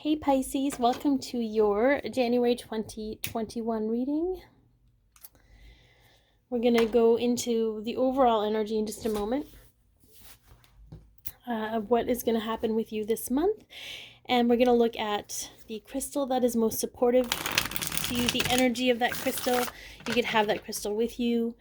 Hey Pisces, welcome to your January 2021 reading. We're going to go into the overall energy in just a moment of what is going to happen with you this month. And we're going to look at the crystal that is most supportive to you, the energy of that crystal. You could have that crystal with you.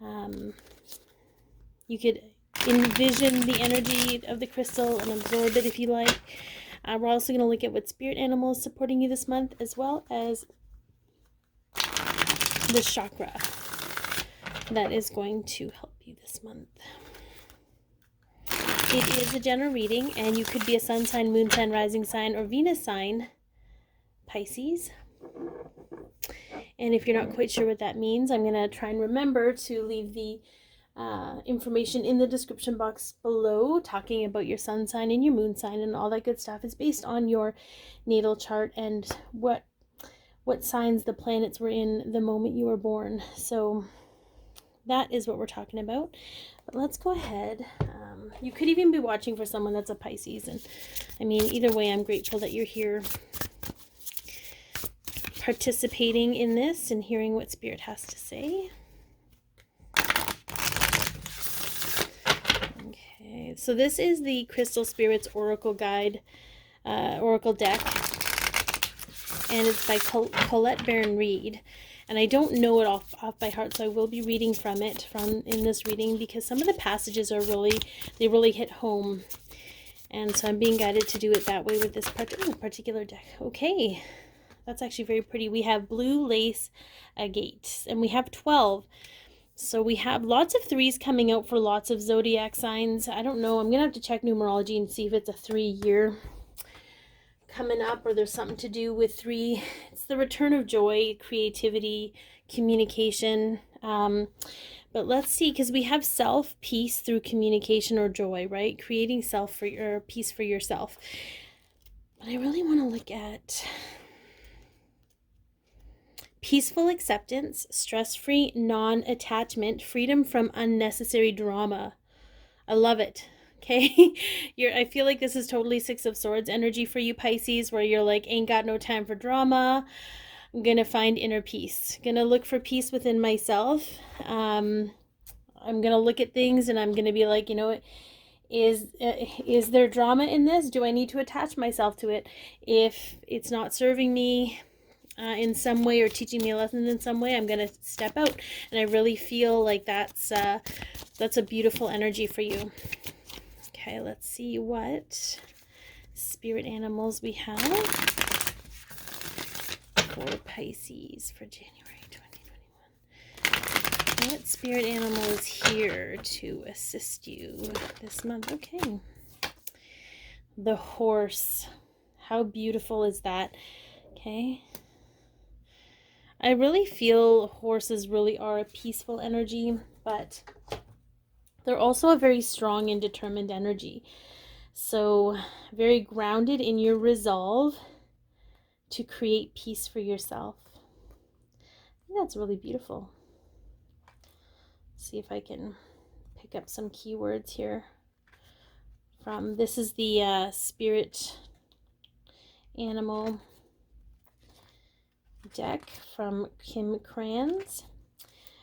You could envision the energy of the crystal and absorb it if you like. We're also going to look at what spirit animal is supporting you this month, as well as the chakra that is going to help you this month. It is a general reading, and you could be a sun sign, moon sign, rising sign, or Venus sign, Pisces. And if you're not quite sure what that means, I'm going to try and remember to leave the information in the description box below, talking about your sun sign and your moon sign and all that good stuff. Is based on your natal chart and what signs the planets were in the moment you were born. So that is what we're talking about. But let's go ahead. You could even be watching for someone that's a Pisces. And I mean, either way, I'm grateful that you're here participating in this and hearing what Spirit has to say. Okay, so this is the Crystal Spirits Oracle Guide, Oracle deck. And it's by Colette Baron Reed. And I don't know it off by heart, so I will be reading from it in this reading, because some of the passages are really hit home. And so I'm being guided to do it that way with this particular deck. Okay, that's actually very pretty. We have blue lace agates, and we have 12. So we have lots of threes coming out for lots of zodiac signs. I don't know. I'm going to have to check numerology and see if it's a 3-year coming up, or there's something to do with 3. It's the return of joy, creativity, communication. But let's see, because we have self, peace through communication or joy, right? Creating self for your peace for yourself. But I really want to look at peaceful acceptance, stress-free non-attachment, freedom from unnecessary drama. I love it. Okay, I feel like this is totally 6 of Swords energy for you, Pisces, where you're like, ain't got no time for drama. I'm gonna find inner peace. Gonna look for peace within myself. I'm gonna look at things and I'm gonna be like, you know, is there drama in this? Do I need to attach myself to it? If it's not serving me in some way or teaching me a lesson in some way, I'm gonna step out. And I really feel like that's a beautiful energy for you. Okay, let's see what spirit animals we have for Pisces for January 2021. What spirit animal is here to assist you this month? Okay. The horse. How beautiful is that? Okay. I really feel horses really are a peaceful energy, but they're also a very strong and determined energy. So very grounded in your resolve to create peace for yourself. I think that's really beautiful. Let's see if I can pick up some keywords here from, this is the spirit animal deck from Kim Kranz.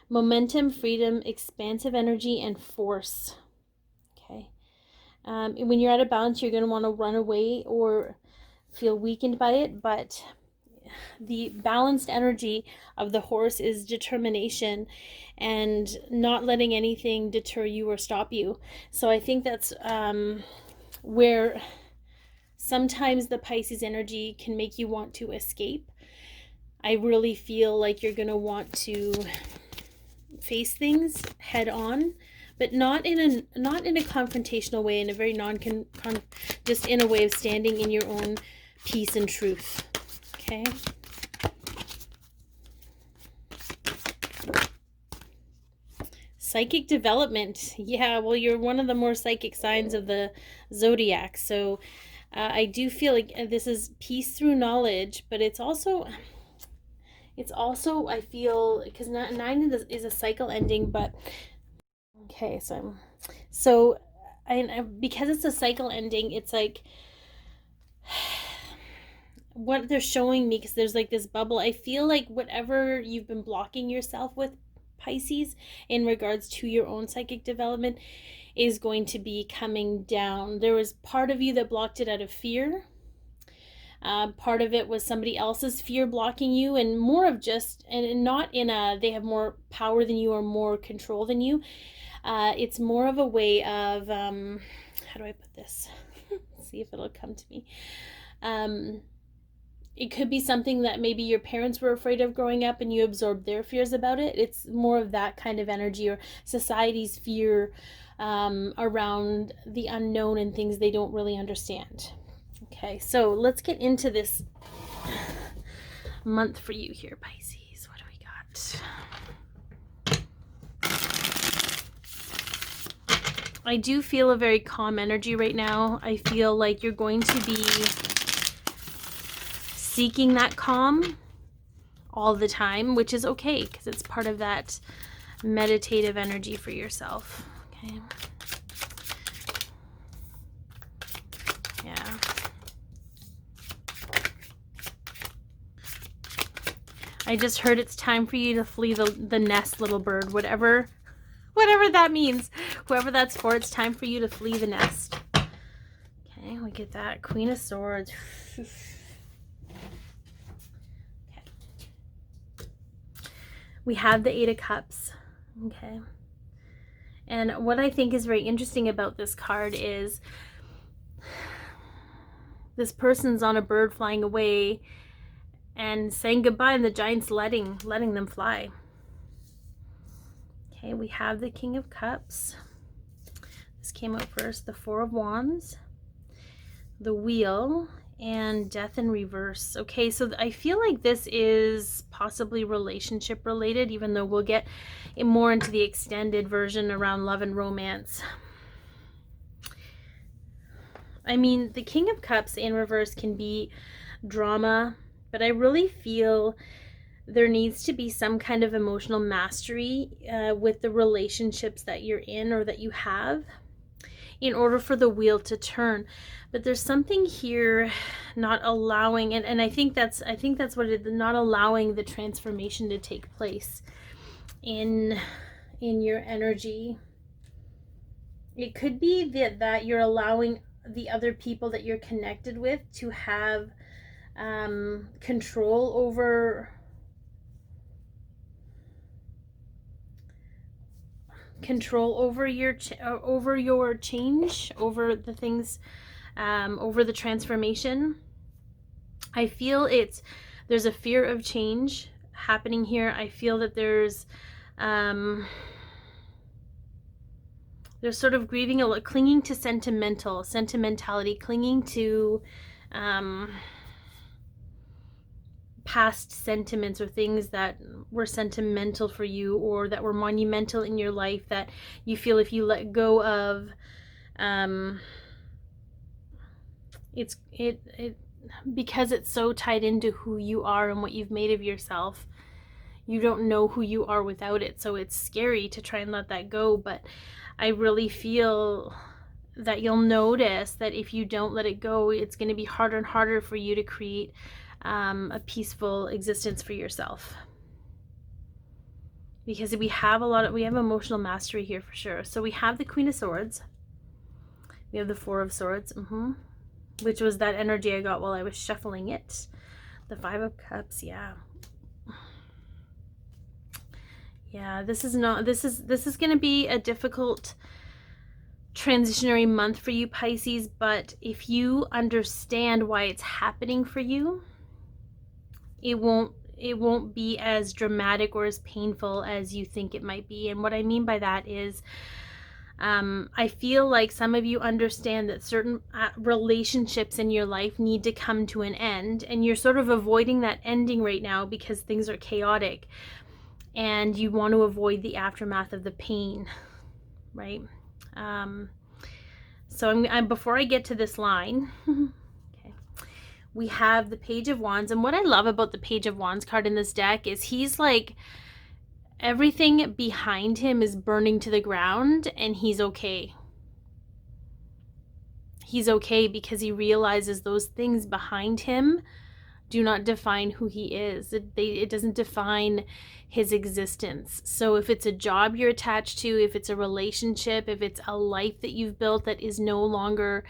Momentum, freedom, expansive energy, and force. Okay. When you're out of balance, you're going to want to run away or feel weakened by it, but the balanced energy of the horse is determination and not letting anything deter you or stop you. So I think that's where sometimes the Pisces energy can make you want to escape. I really feel like you're going to want to face things head on, but not in a confrontational way, in a very just in a way of standing in your own peace and truth. Okay. Psychic development. Yeah, well, you're one of the more psychic signs of the Zodiac. So I do feel like this is peace through knowledge, but it's also I feel, because 9 is a cycle ending, but okay, because it's a cycle ending, it's like what they're showing me, because there's like this bubble, I feel like whatever you've been blocking yourself with, Pisces, in regards to your own psychic development, is going to be coming down. There was part of you that blocked it out of fear. Part of it was somebody else's fear blocking you, and more of just, and not in a they have more power than you or more control than you. It's more of a way of, how do I put this? See if it'll come to me. It could be something that maybe your parents were afraid of growing up and you absorbed their fears about it. It's more of that kind of energy, or society's fear around the unknown and things they don't really understand. Okay, so let's get into this month for you here, Pisces. What do we got? I do feel a very calm energy right now. I feel like you're going to be seeking that calm all the time, which is okay, because it's part of that meditative energy for yourself. Okay. Yeah. I just heard it's time for you to flee the nest, little bird, whatever that means. Whoever that's for, it's time for you to flee the nest. Okay, we get that Queen of Swords. We have the Eight of Cups. Okay. And what I think is very interesting about this card is this person's on a bird flying away and saying goodbye, and the giant's letting them fly. Okay, we have the King of Cups. This came out first. The Four of Wands, the Wheel, and Death in reverse. Okay, so I feel like this is possibly relationship related, even though we'll get more into the extended version around love and romance. I mean, the King of Cups in reverse can be drama, but I really feel there needs to be some kind of emotional mastery with the relationships that you're in or that you have, in order for the wheel to turn. But there's something here not allowing, and I think that's what it is, not allowing the transformation to take place in your energy. It could be that you're allowing the other people that you're connected with to have control over your change, over the things, over the transformation. I feel there's a fear of change happening here. I feel that there's sort of grieving, clinging to sentimentality, clinging to past sentiments or things that were sentimental for you or that were monumental in your life, that you feel if you let go of, because it's so tied into who you are and what you've made of yourself, you don't know who you are without it. So it's scary to try and let that go. But I really feel that you'll notice that if you don't let it go, it's going to be harder and harder for you to create a peaceful existence for yourself, because we have emotional mastery here for sure. So we have the Queen of Swords, we have the Four of Swords, which was that energy I got while I was shuffling it. The Five of Cups, yeah, this is going to be a difficult transitionary month for you, Pisces, but if you understand why it's happening for you, it won't be as dramatic or as painful as you think it might be. And what I mean by that is, I feel like some of you understand that certain relationships in your life need to come to an end, and you're sort of avoiding that ending right now because things are chaotic and you want to avoid the aftermath of the pain, right? So before I get to this line, we have the Page of Wands. And what I love about the Page of Wands card in this deck is he's like, everything behind him is burning to the ground and he's okay. He's okay because he realizes those things behind him do not define who he is. It doesn't define his existence. So if it's a job you're attached to, if it's a relationship, if it's a life that you've built that is no longer,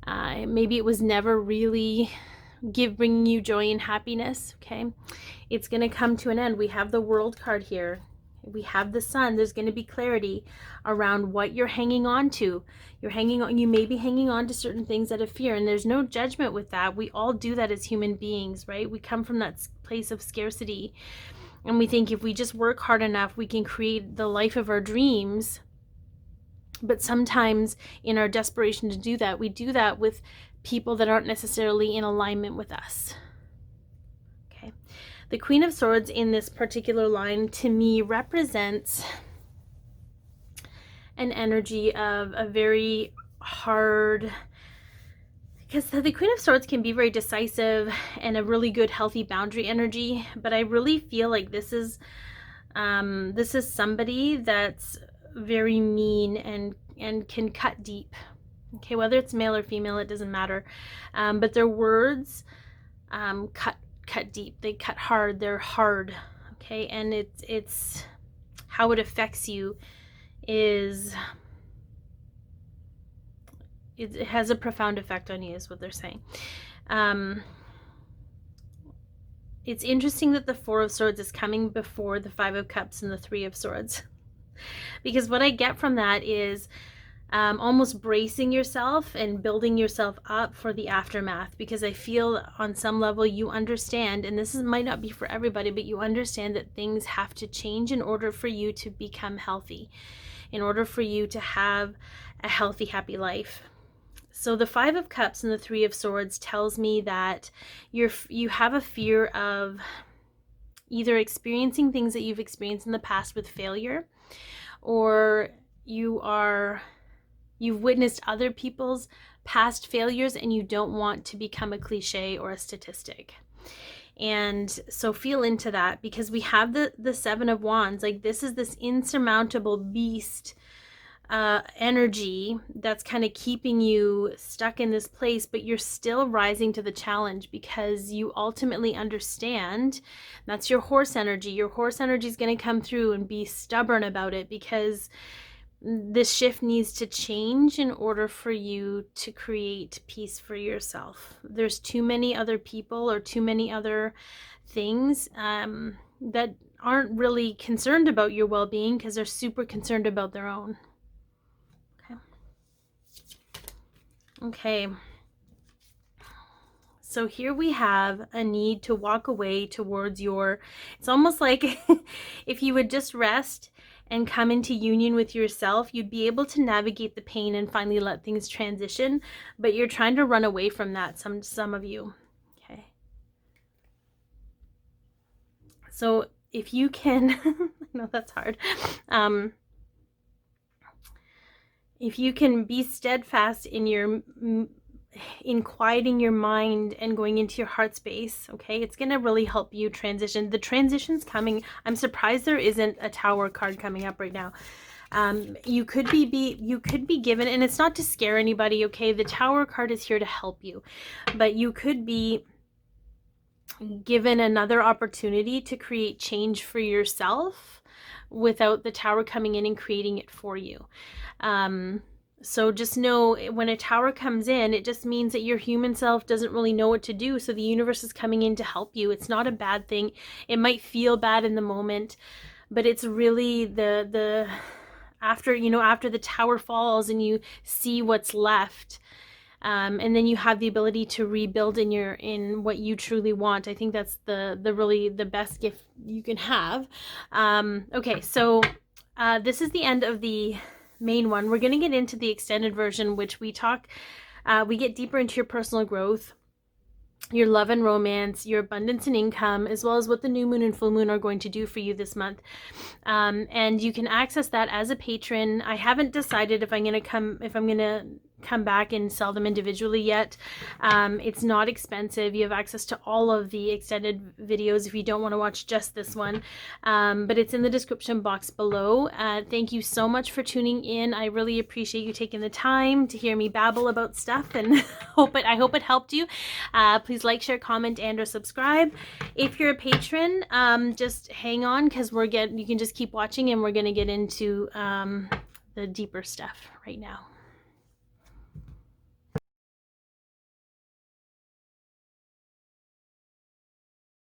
maybe it was never really bringing you joy and happiness, okay, it's going to come to an end. We have the World card here. We have the Sun. There's going to be clarity around what you're hanging on to. You may be hanging on to certain things out of fear, and there's no judgment with that. We all do that as human beings, right? We come from that place of scarcity, and we think if we just work hard enough, we can create the life of our dreams. But sometimes in our desperation to do that, we do that with people that aren't necessarily in alignment with us. Okay. The Queen of Swords in this particular line to me represents an energy of a very hard, because the Queen of Swords can be very decisive and a really good healthy boundary energy, but I really feel like this is somebody that's very mean and can cut deep. Okay, whether it's male or female, it doesn't matter. But their words cut deep. They cut hard. They're hard. Okay, and it's how it affects you is it has a profound effect on you, is what they're saying. It's interesting that the Four of Swords is coming before the Five of Cups and the Three of Swords, because what I get from that is almost bracing yourself and building yourself up for the aftermath, because I feel on some level you understand, and this might not be for everybody, but you understand that things have to change in order for you to become healthy, in order for you to have a healthy, happy life. So the Five of Cups and the Three of Swords tells me that you have a fear of either experiencing things that you've experienced in the past with failure, or you've witnessed other people's past failures and you don't want to become a cliche or a statistic. And so feel into that, because we have the Seven of Wands. Like, this is this insurmountable beast energy that's kind of keeping you stuck in this place, but you're still rising to the challenge because you ultimately understand. That's your horse energy. Your horse energy is going to come through and be stubborn about it, because this shift needs to change in order for you to create peace for yourself. There's too many other people or too many other things that aren't really concerned about your well-being, because they're super concerned about their own. Okay. So here we have a need to walk away towards it's almost like if you would just rest and come into union with yourself, you'd be able to navigate the pain and finally let things transition, but you're trying to run away from that, some of you. Okay. So if you can, I know that's hard. If you can be steadfast in quieting your mind and going into your heart space, okay, it's going to really help you transition. The transition's coming. I'm surprised there isn't a Tower card coming up right now. You could be given, and it's not to scare anybody, okay? The Tower card is here to help you, but you could be given another opportunity to create change for yourself without the Tower coming in and creating it for you. So just know, when a Tower comes in, it just means that your human self doesn't really know what to do. So the universe is coming in to help you. It's not a bad thing. It might feel bad in the moment, but it's really after the Tower falls and you see what's left, and then you have the ability to rebuild in what you truly want. I think that's the best gift you can have. Okay, so this is the end of the main one. We're going to get into the extended version, which we get deeper into your personal growth, your love and romance, your abundance and income, as well as what the new moon and full moon are going to do for you this month. And you can access that as a patron. I haven't decided if I'm going to come back and sell them individually yet. It's not expensive. You have access to all of the extended videos if you don't want to watch just this one, but it's in the description box below. Thank you so much for tuning in. I really appreciate you taking the time to hear me babble about stuff, and I hope it helped you. Please like, share, comment, and or subscribe. If you're a patron, just hang on, because you can just keep watching, and we're going to get into the deeper stuff right now.